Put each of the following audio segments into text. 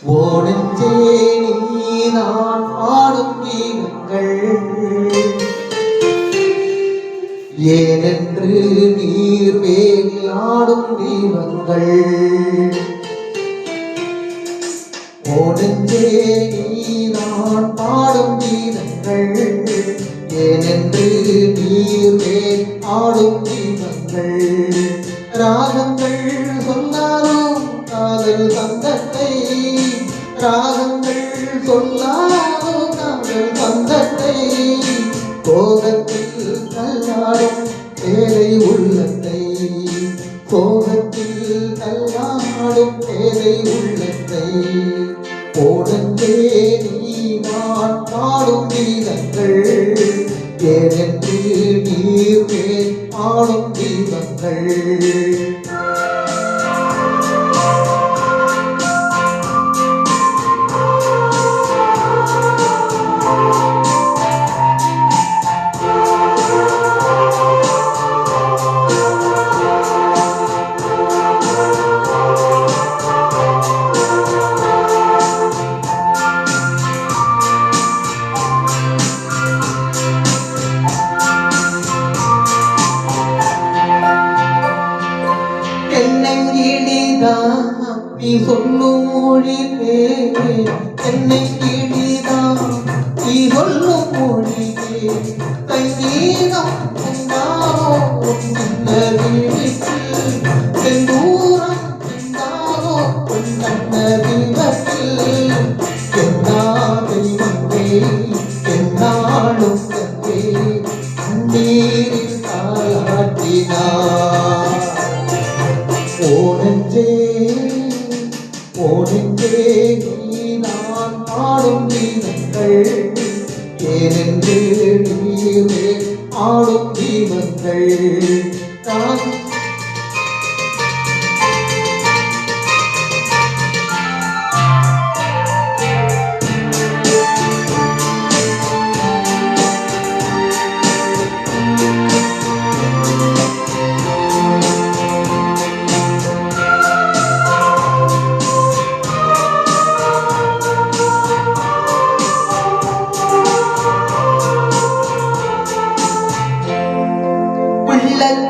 ஓடஞ்சே நீ நான் பாடும் கீதங்கள் ஏனென்று நீர் வேலாடும் தீபங்கள் ஓடஞ்சே நீ நான் பாடும் கீதங்கள் ஏனென்று நீர் வேல் ஆடும் தீபங்கள் ராகங்கள் சொன்னாலும் காதல் சந்தத்தை ராகங்கள் சொன்னாலும் காதல் சந்தத்தை கோகத்தில் கல்லாடும் பேரை உள்ளத்தை கோகத்தில் கல்லாடும் பேரை உள்ளத்தை ஓடந்தே நீ நான் பாடும் கீதங்கள் ஏனென்று நீர் மேல் ஆடும் தீபங்கள் நீ சொல்லும் மொழியே என்னை கிளிதான் நீ சொல்லும் மொழியே சங்கீதம் சென்றாரோ செந்தூரம் சென்றாரோ கண்ணதிவத்தில் என்னாதை என்னாலும் தந்தே கண்ணீரில் தாளாட்டினார் ஓடஞ்சே ஓடஞ்சே நீ நான் பாடும் தீபங்கள் ஏனென்று நீவே ஆடும் தீபங்கள்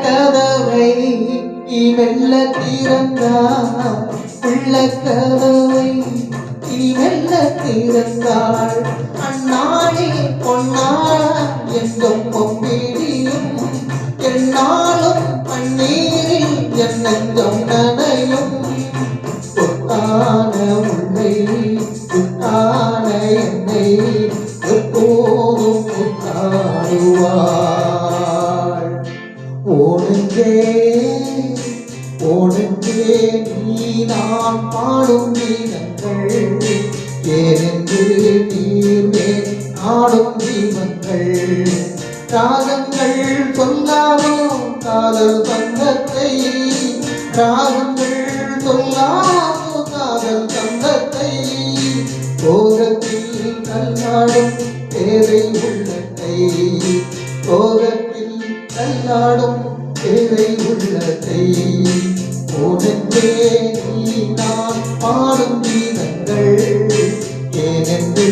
கதவை நீ மெல்ல திறந்தாள் உள்ள கதவை நீ மெல்ல திறந்தாள் அந்நாளே பொன்னாளா எங்கும் பொம்பிடியும் என்னாலும் பன்னீரில் என் நெஞ்சம் நனையும் புத்தான உள்ளை புத்தான என்னை எப்போதும் புத்தாடுவாள் ஓடஞ்சே ஓடஞ்சே நீ நான் பாடும் கீதங்கள் ஏனென்று நீர் மேல் ஆடும் தீபங்கள் ராகங்கள் சொல்லாதோ காதல் சங்கத்தை ராகங்கள் சொல்லாதோ காதல் சங்கத்தை கோகத்தில் கல்லாடும் பேரை உள்ளத்தை கோகத்தில் கல்லாடும் பேரை உள்ளத்தை ஓடஞ்சே நீ நான் பாடும் கீதங்கள் ஏனென்று